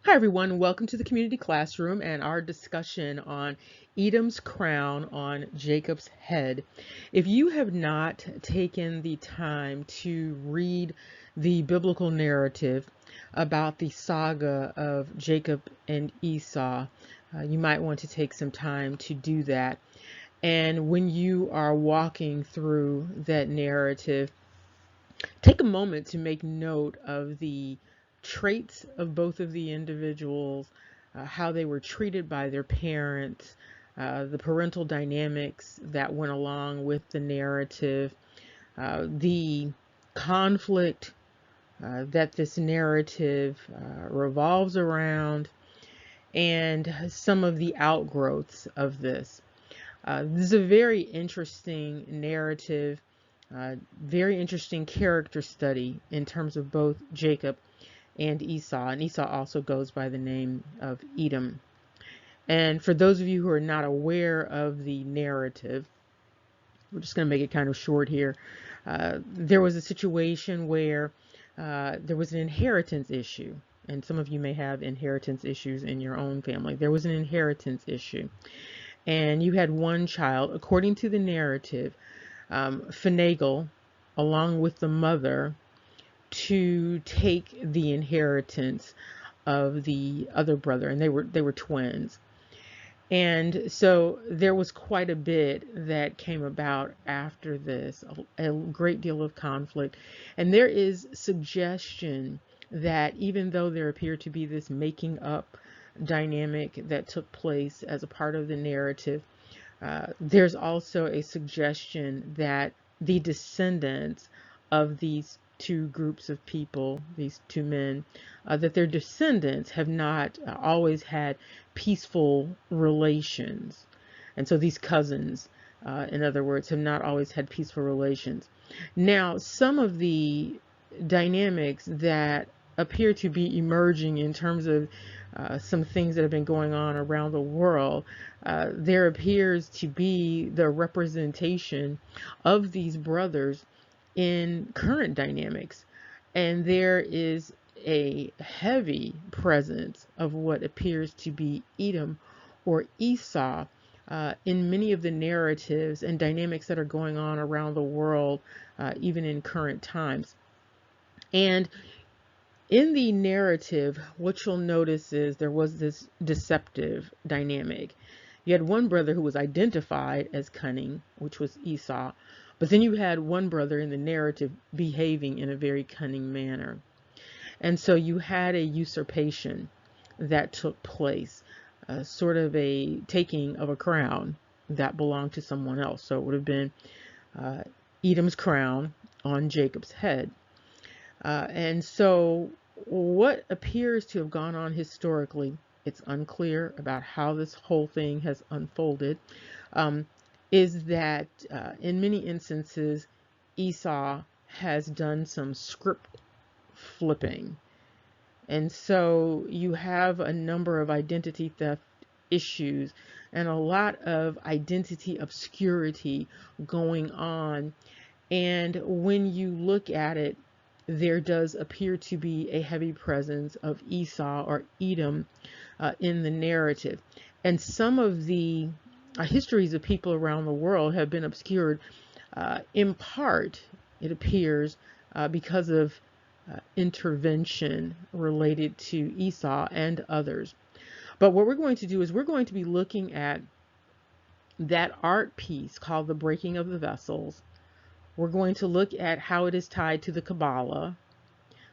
Hi everyone, welcome to the community classroom and our discussion on Edom's crown on Jacob's head. If you have not taken the time to read the biblical narrative about the saga of Jacob and Esau, you might want to take some time to do that. And when you are walking through that narrative, take a moment to make note of the traits of both of the individuals, how they were treated by their parents, the parental dynamics that went along with the narrative, the conflict that this narrative revolves around, and some of the outgrowths of this. This is a very interesting narrative, very interesting character study in terms of both Jacob and Esau. And Esau also goes by the name of Edom. And for those of you who are not aware of the narrative, we're just going to make it kind of short here. There was a situation where there was an inheritance issue. And some of you may have inheritance issues in your own family. There was an inheritance issue. And you had one child, according to the narrative, finagle along with the mother to take the inheritance of the other brother, and they were twins. And so there was quite a bit that came about after this, a great deal of conflict. And there is suggestion that even though there appeared to be this making up dynamic that took place as a part of the narrative, there's also a suggestion that the descendants of these two groups of people, these two men, that their descendants have not always had peaceful relations. And so these cousins, in other words, have not always had peaceful relations. Now, some of the dynamics that appear to be emerging in terms of some things that have been going on around the world, there appears to be the representation of these brothers in current dynamics. And there is a heavy presence of what appears to be Edom or Esau in many of the narratives and dynamics that are going on around the world, even in current times. And in the narrative, what you'll notice is there was this deceptive dynamic. You had one brother who was identified as cunning, which was Esau, but then you had one brother in the narrative behaving in a very cunning manner. And so you had a usurpation that took place, sort of a taking of a crown that belonged to someone else. So it would have been Edom's crown on Jacob's head. And so what appears to have gone on historically, it's unclear about how this whole thing has unfolded, is that in many instances, Esau has done some script flipping. And so you have a number of identity theft issues and a lot of identity obscurity going on. And when you look at it, there does appear to be a heavy presence of Esau or Edom in the narrative. And some of the histories of people around the world have been obscured in part, it appears, because of intervention related to Esau and others. But what we're going to do is we're going to be looking at that art piece called The Breaking of the Vessels. We're going to look at how it is tied to the Kabbalah.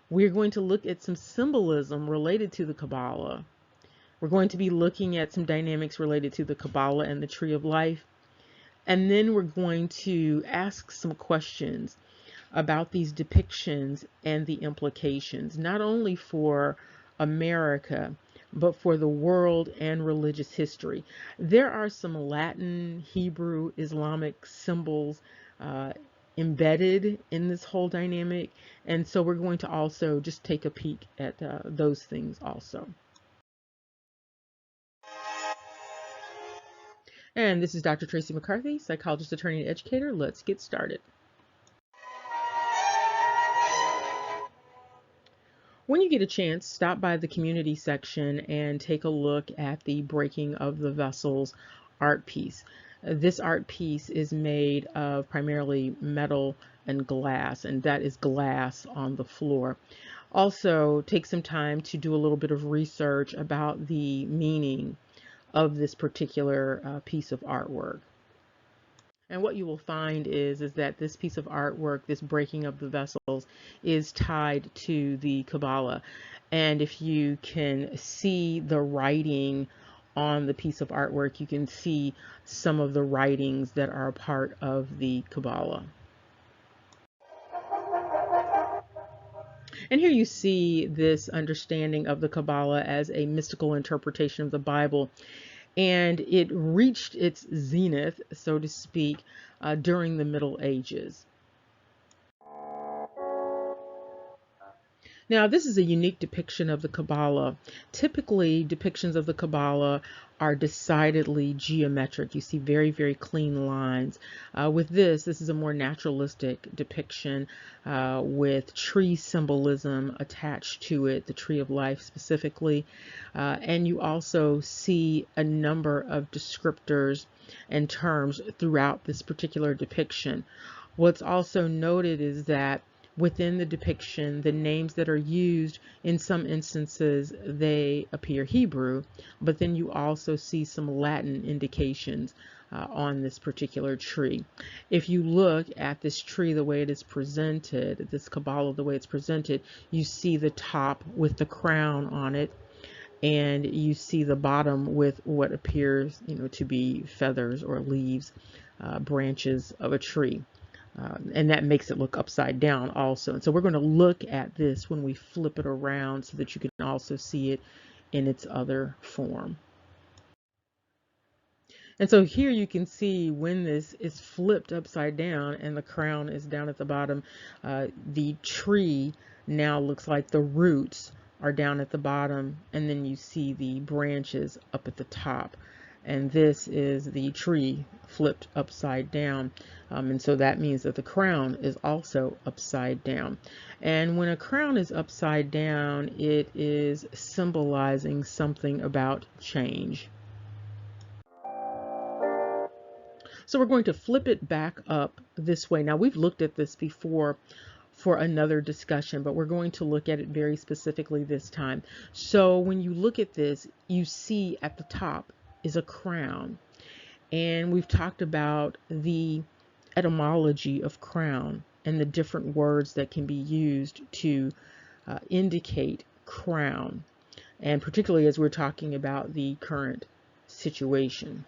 We're going to look at some symbolism related to the Kabbalah. We're going to be looking at some dynamics related to the Kabbalah and the Tree of Life. And then we're going to ask some questions about these depictions and the implications, not only for America, but for the world and religious history. There are some Latin, Hebrew, Islamic symbols embedded in this whole dynamic. And so we're going to also just take a peek at those things also. And this is Dr. Tracy McCarthy, psychologist, attorney, and educator. Let's get started. When you get a chance, stop by the community section and take a look at the Breaking of the Vessels art piece. This art piece is made of primarily metal and glass, and that is glass on the floor. Also, take some time to do a little bit of research about the meaning of this particular piece of artwork. And what you will find is that this piece of artwork, this breaking of the vessels, is tied to the Kabbalah. And if you can see the writing on the piece of artwork, you can see some of the writings that are a part of the Kabbalah. And here you see this understanding of the Kabbalah as a mystical interpretation of the Bible. And it reached its zenith, so to speak, during the Middle Ages. Now, this is a unique depiction of the Kabbalah. Typically, depictions of the Kabbalah are decidedly geometric. You see very, very clean lines. With this is a more naturalistic depiction with tree symbolism attached to it, the tree of life specifically. And you also see a number of descriptors and terms throughout this particular depiction. What's also noted is that within the depiction, the names that are used, in some instances, they appear Hebrew, but then you also see some Latin indications on this particular tree. If you look at this tree, the way it is presented, this Kabbalah, the way it's presented, you see the top with the crown on it, and you see the bottom with what appears, to be feathers or leaves, branches of a tree. And that makes it look upside down also. And so we're going to look at this when we flip it around so that you can also see it in its other form. And so here you can see when this is flipped upside down and the crown is down at the bottom, the tree now looks like the roots are down at the bottom, and then you see the branches up at the top. And this is the tree flipped upside down. And so that means that the crown is also upside down. And when a crown is upside down, it is symbolizing something about change. So we're going to flip it back up this way. Now, we've looked at this before for another discussion, but we're going to look at it very specifically this time. So when you look at this, you see at the top is a crown. And we've talked about the etymology of crown and the different words that can be used to indicate crown, and particularly as we're talking about the current situation.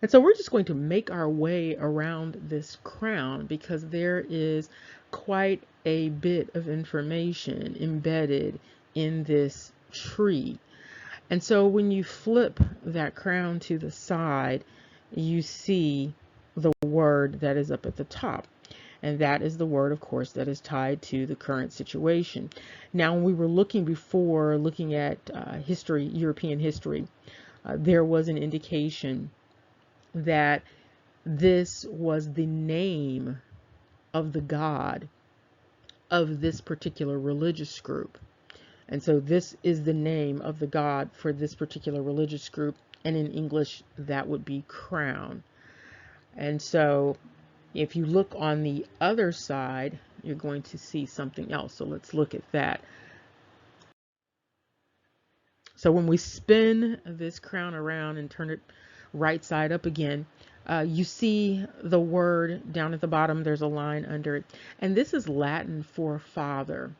And so we're just going to make our way around this crown because there is quite a bit of information embedded in this tree. And so when you flip that crown to the side, you see the word that is up at the top. And that is the word, of course, that is tied to the current situation. Now, when we were looking at history, European history, there was an indication that this was the name of the god of this particular religious group. And so this is the name of the god for this particular religious group. And in English, that would be crown. And so if you look on the other side, you're going to see something else. So let's look at that. So when we spin this crown around and turn it right side up again, you see the word down at the bottom. There's a line under it. And this is Latin for father.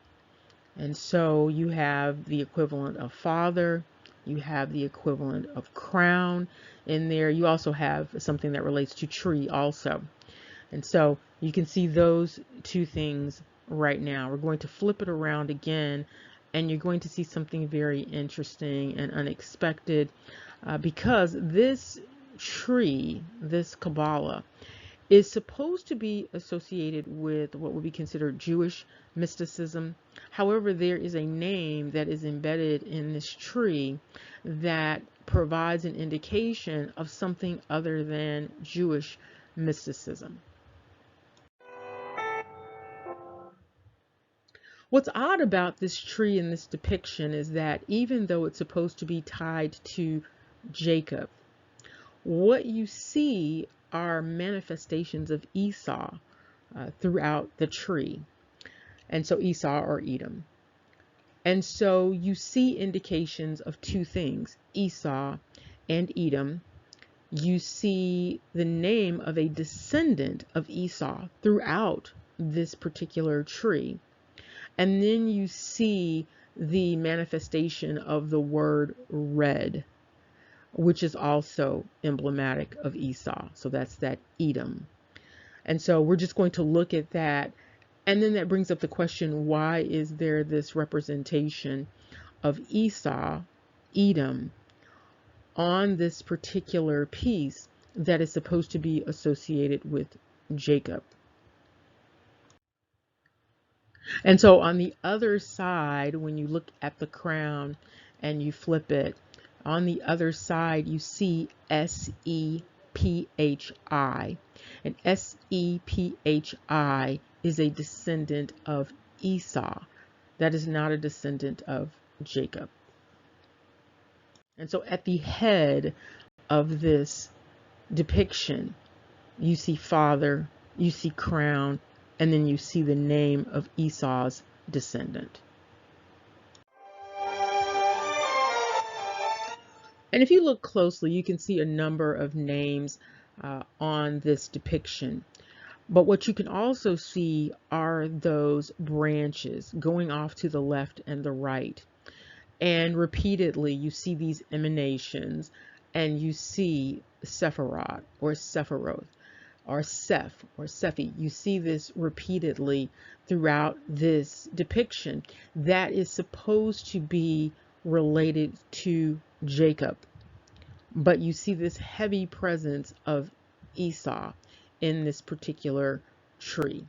And so you have the equivalent of father, you have the equivalent of crown in there. You also have something that relates to tree also. And so you can see those two things right now. We're going to flip it around again, and you're going to see something very interesting and unexpected because this tree, this Kabbalah, is supposed to be associated with what would be considered Jewish mysticism. However, there is a name that is embedded in this tree that provides an indication of something other than Jewish mysticism. What's odd about this tree in this depiction is that even though it's supposed to be tied to Jacob, what you see are manifestations of Esau throughout the tree. And so Esau or Edom. And so you see indications of two things, Esau and Edom. You see the name of a descendant of Esau throughout this particular tree. And then you see the manifestation of the word red, which is also emblematic of Esau. So that's that Edom. And so we're just going to look at that. And then that brings up the question, why is there this representation of Esau, Edom, on this particular piece that is supposed to be associated with Jacob? And so on the other side, when you look at the crown and you flip it, on the other side you see S-E-P-H-I. And S-E-P-H-I is a descendant of Esau. That is not a descendant of Jacob. And so at the head of this depiction, you see father, you see crown, and then you see the name of Esau's descendant. And if you look closely, you can see a number of names on this depiction. But what you can also see are those branches going off to the left and the right. And repeatedly, you see these emanations, and you see Sephiroth or Sephiroth or Seph or Sephi. You see this repeatedly throughout this depiction that is supposed to be related to Jacob. But you see this heavy presence of Esau in this particular tree.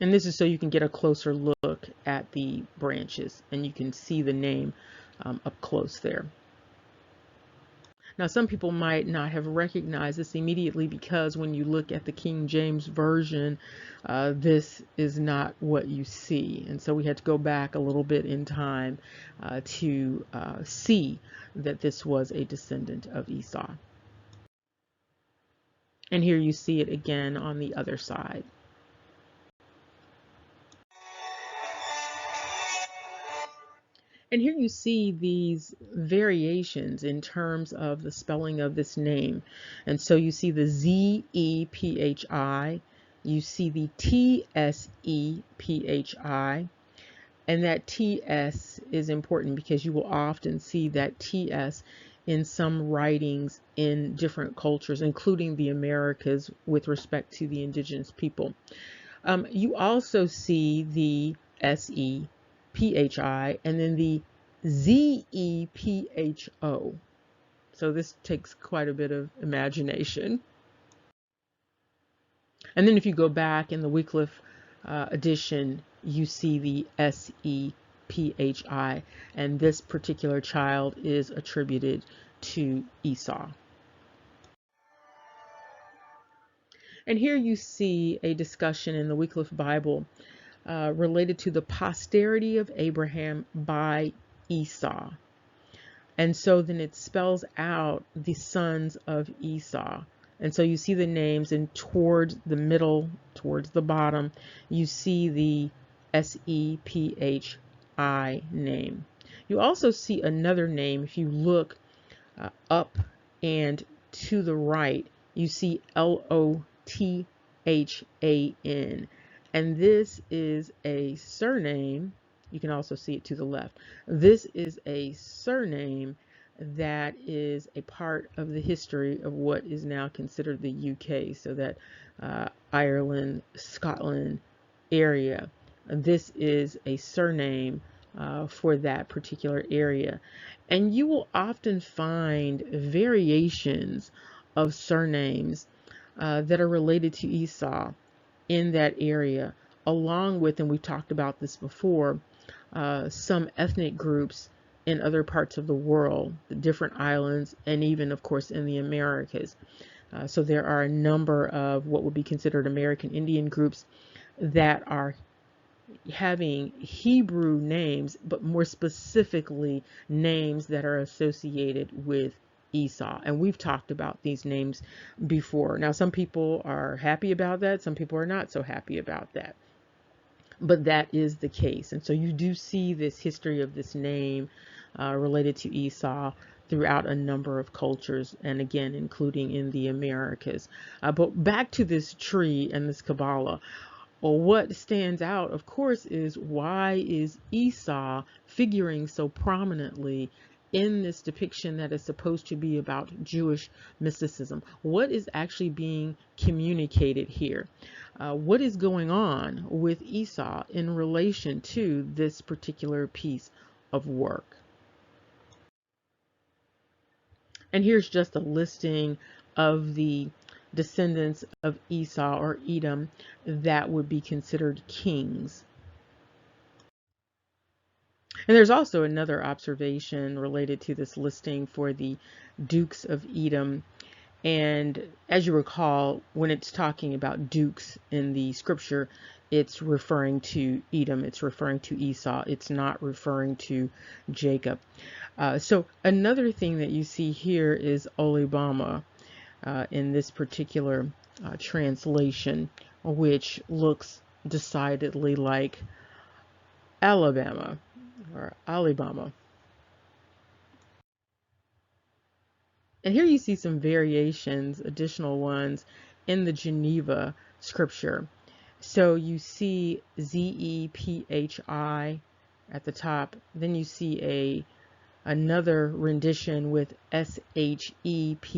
And this is so you can get a closer look at the branches and you can see the name up close there. Now, some people might not have recognized this immediately because when you look at the King James Version, this is not what you see. And so we had to go back a little bit in time to see that this was a descendant of Esau. And here you see it again on the other side. And here you see these variations in terms of the spelling of this name. And so you see the Z-E-P-H-I, you see the T-S-E-P-H-I, and that T-S is important because you will often see that T-S in some writings in different cultures, including the Americas with respect to the indigenous people. You also see the S-E-P-H-I and then the Z-E-P-H-O. So this takes quite a bit of imagination. And then if you go back in the Wycliffe edition, you see the S-E-P-H-I, and this particular child is attributed to Esau. And here you see a discussion in the Wycliffe Bible related to the posterity of Abraham by Esau. And so then it spells out the sons of Esau. And so you see the names, and towards the middle, towards the bottom, you see the S-E-P-H-I name. You also see another name. If you look up and to the right, you see L-O-T-H-A-N. And this is a surname. You can also see it to the left. This is a surname that is a part of the history of what is now considered the UK, so that Ireland, Scotland area. This is a surname for that particular area. And you will often find variations of surnames that are related to Esau in that area, along with, and we've talked about this before, some ethnic groups in other parts of the world, the different islands, and even, of course, in the Americas. So there are a number of what would be considered American Indian groups that are having Hebrew names, but more specifically, names that are associated with Esau. And we've talked about these names before. Now, some people are happy about that, some people are not so happy about that. But that is the case. And so you do see this history of this name related to Esau throughout a number of cultures, and again, including in the Americas. But back to this tree and this Kabbalah. Well, what stands out, of course, is why is Esau figuring so prominently in this depiction that is supposed to be about Jewish mysticism? What is actually being communicated here? What is going on with Esau in relation to this particular piece of work? And here's just a listing of the descendants of Esau or Edom that would be considered kings. And there's also another observation related to this listing for the dukes of Edom. And as you recall, when it's talking about dukes in the scripture, it's referring to Edom, it's referring to Esau, it's not referring to Jacob. So another thing that you see here is Olibama in this particular translation, which looks decidedly like Alabama or Alabama. And here you see some variations, additional ones in the Geneva scripture. So you see Zephi at the top, then you see another rendition with Shephi.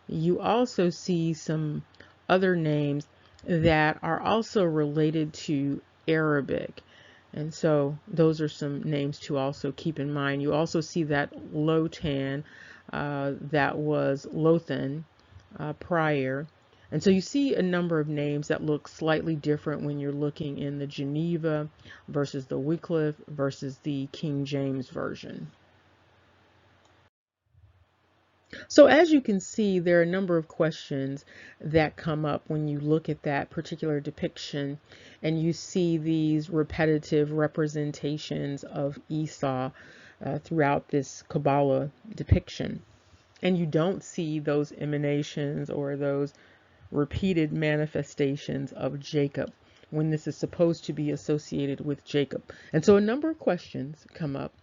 You also see some other names that are also related to Arabic. And so those are some names to also keep in mind. You also see that Lotan, that was Lothan prior. And so you see a number of names that look slightly different when you're looking in the Geneva versus the Wycliffe versus the King James Version. So as you can see, there are a number of questions that come up when you look at that particular depiction and you see these repetitive representations of Esau throughout this Kabbalah depiction. And you don't see those emanations or those repeated manifestations of Jacob when this is supposed to be associated with Jacob. And so a number of questions come up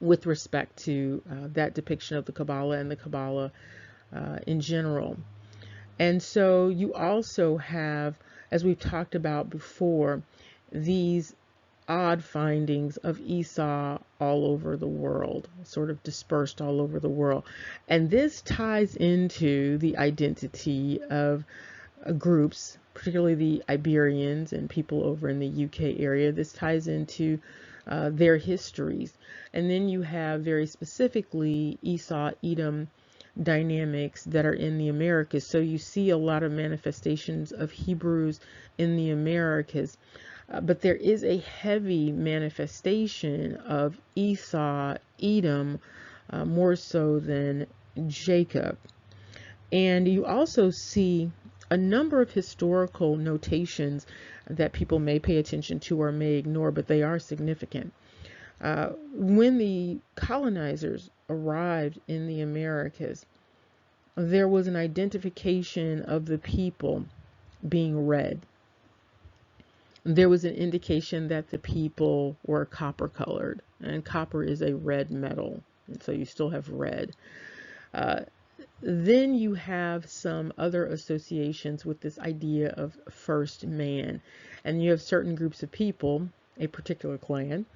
with respect to that depiction of the Kabbalah and the Kabbalah in general. And so you also have, as we've talked about before, these odd findings of Esau all over the world, sort of dispersed all over the world. And this ties into the identity of groups, particularly the Iberians and people over in the UK area. This ties into their histories. And then you have very specifically Esau, Edom dynamics that are in the Americas. So you see a lot of manifestations of Hebrews in the Americas. But there is a heavy manifestation of Esau, Edom, more so than Jacob. And you also see a number of historical notations that people may pay attention to or may ignore, but they are significant. When the colonizers arrived in the Americas, there was an identification of the people being red. There was an indication that the people were copper colored, and copper is a red metal, and so you still have red. Then you have some other associations with this idea of first man, and you have certain groups of people, a particular clan,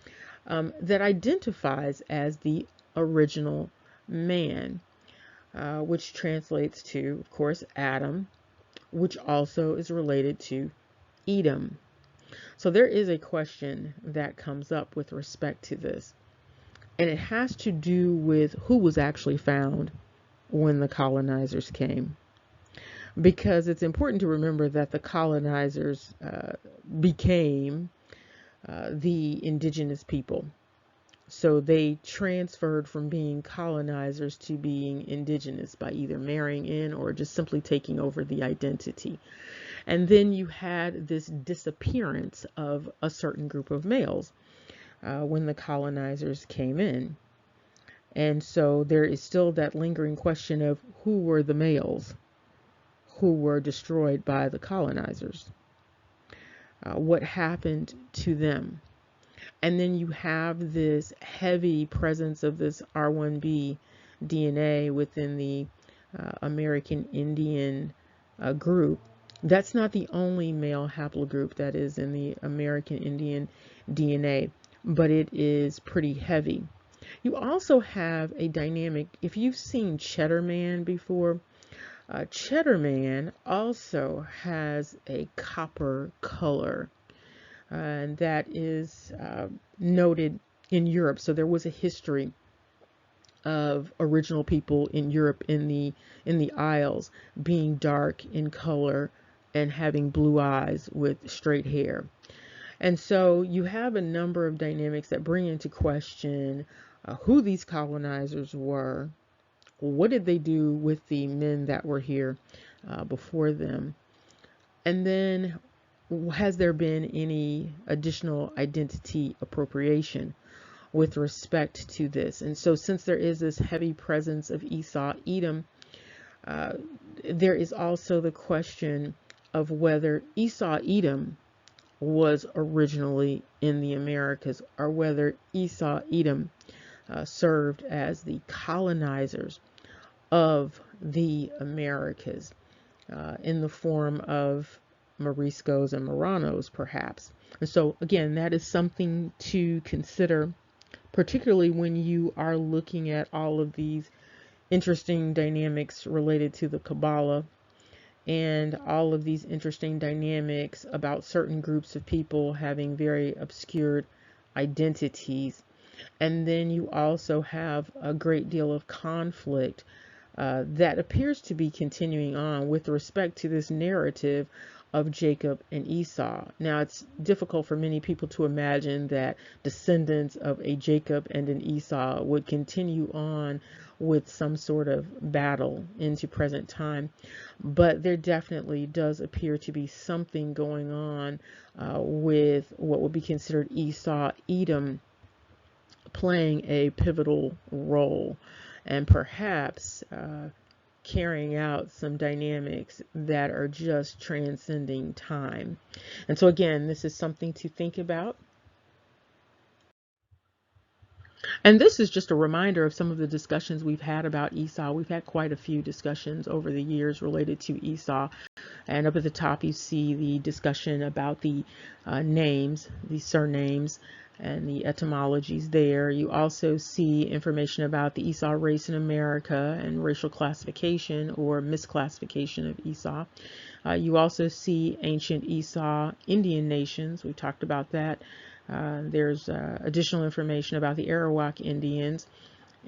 that identifies as the original man, which translates to, of course, Adam, which also is related to Edom. So there is a question that comes up with respect to this, and it has to do with who was actually found when the colonizers came. Because it's important to remember that the colonizers became the indigenous people. So they transferred from being colonizers to being indigenous by either marrying in or just simply taking over the identity. And then you had this disappearance of a certain group of males when the colonizers came in. And so there is still that lingering question of who were the males who were destroyed by the colonizers? What happened to them? And then you have this heavy presence of this R1b DNA within the American Indian group. That's not the only male haplogroup that is in the American Indian DNA, but it is pretty heavy. You also have a dynamic, if you've seen Cheddar Man before, Cheddar Man also has a copper color, and that is noted in Europe. So there was a history of original people in Europe in the Isles being dark in color and having blue eyes with straight hair. And so you have a number of dynamics that bring into question who these colonizers were. What did they do with the men that were here before them? And then has there been any additional identity appropriation with respect to this? And so since there is this heavy presence of Esau, Edom, there is also the question of whether Esau, Edom was originally in the Americas, or whether Esau, Edom served as the colonizers of the Americas in the form of Moriscos and Marranos, perhaps. And so, again, that is something to consider, particularly when you are looking at all of these interesting dynamics related to the Kabbalah and all of these interesting dynamics about certain groups of people having very obscured identities. And then you also have a great deal of conflict that appears to be continuing on with respect to this narrative of Jacob and Esau. Now, it's difficult for many people to imagine that descendants of a Jacob and an Esau would continue on with some sort of battle into present time, but there definitely does appear to be something going on with what would be considered Esau, Edom, playing a pivotal role, and perhaps carrying out some dynamics that are just transcending time. And so again, this is something to think about. And this is just a reminder of some of the discussions we've had about Esau. We've had quite a few discussions over the years related to Esau. And up at the top, you see the discussion about the names, the surnames, and the etymologies there. You also see information about the Esau race in America and racial classification or misclassification of Esau. You also see ancient Esau Indian nations. We talked about that. There's additional information about the Arawak Indians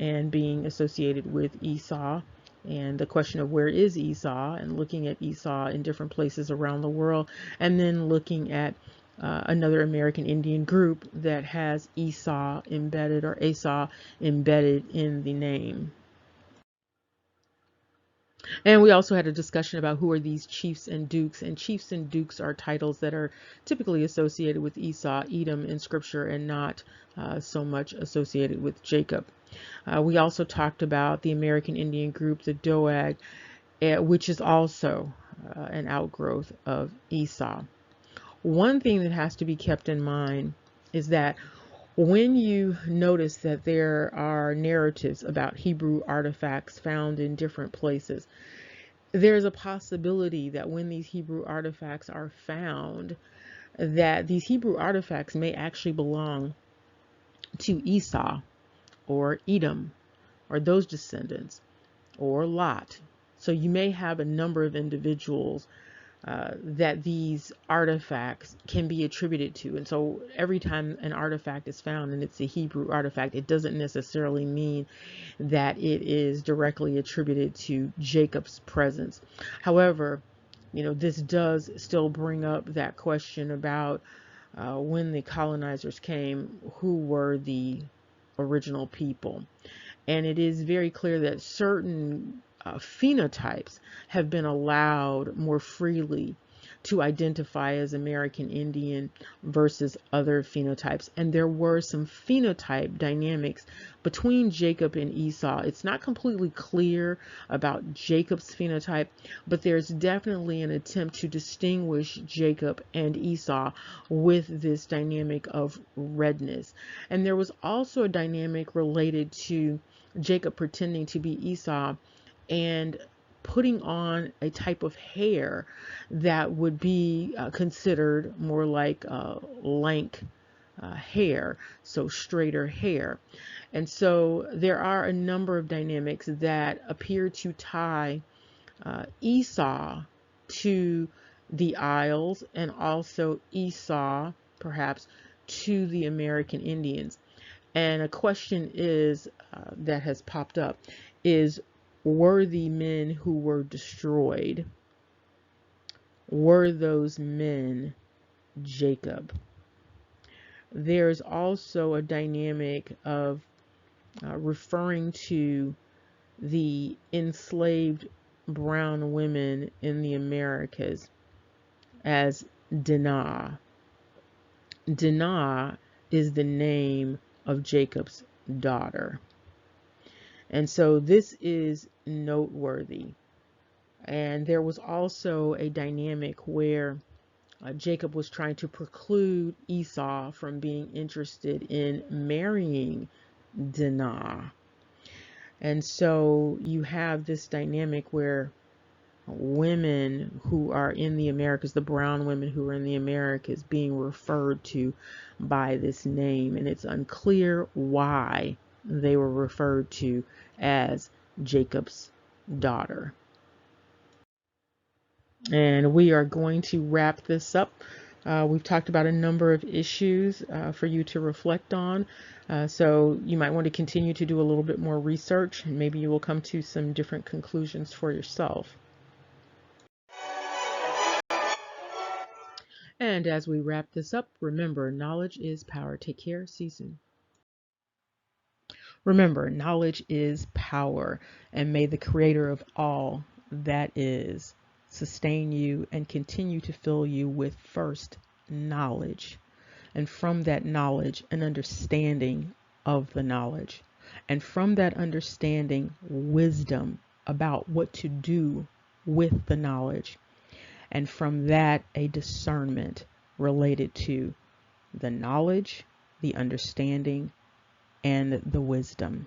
and being associated with Esau, and the question of where is Esau, and looking at Esau in different places around the world, and then looking at another American Indian group that has Esau embedded, or Esau embedded in the name. And we also had a discussion about who are these chiefs and dukes, and chiefs and dukes are titles that are typically associated with Esau, Edom in scripture, and not so much associated with Jacob. We also talked about the American Indian group, the Doag, which is also an outgrowth of Esau. One thing that has to be kept in mind is that when you notice that there are narratives about Hebrew artifacts found in different places, there's a possibility that when these Hebrew artifacts are found, that these Hebrew artifacts may actually belong to Esau or Edom or those descendants or Lot. So you may have a number of individuals that these artifacts can be attributed to. And so every time an artifact is found and it's a Hebrew artifact, it doesn't necessarily mean that it is directly attributed to Jacob's presence. However, this does still bring up that question about when the colonizers came, who were the original people. And it is very clear that certain phenotypes have been allowed more freely to identify as American Indian versus other phenotypes. And there were some phenotype dynamics between Jacob and Esau. It's not completely clear about Jacob's phenotype, but there's definitely an attempt to distinguish Jacob and Esau with this dynamic of redness. And there was also a dynamic related to Jacob pretending to be Esau and putting on a type of hair that would be considered more like lank hair, so straighter hair. And so there are a number of dynamics that appear to tie Esau to the Isles and also Esau perhaps to the American Indians. And a question is that has popped up is, were the men who were destroyed, were those men Jacob? There's also a dynamic of referring to the enslaved brown women in the Americas as Dinah. Dinah is the name of Jacob's daughter. And so this is noteworthy. And there was also a dynamic where Jacob was trying to preclude Esau from being interested in marrying Dinah. And so you have this dynamic where women who are in the Americas, the brown women who are in the Americas, being referred to by this name. And it's unclear why they were referred to as Jacob's daughter. And we are going to wrap this up. We've talked about a number of issues for you to reflect on. So you might want to continue to do a little bit more research, and maybe you will come to some different conclusions for yourself. And as we wrap this up, remember, knowledge is power. Take care. See you soon. Remember, knowledge is power, and may the creator of all that is sustain you and continue to fill you with first knowledge, and from that knowledge, an understanding of the knowledge, and from that understanding, wisdom about what to do with the knowledge, and from that, a discernment related to the knowledge, the understanding, and the wisdom.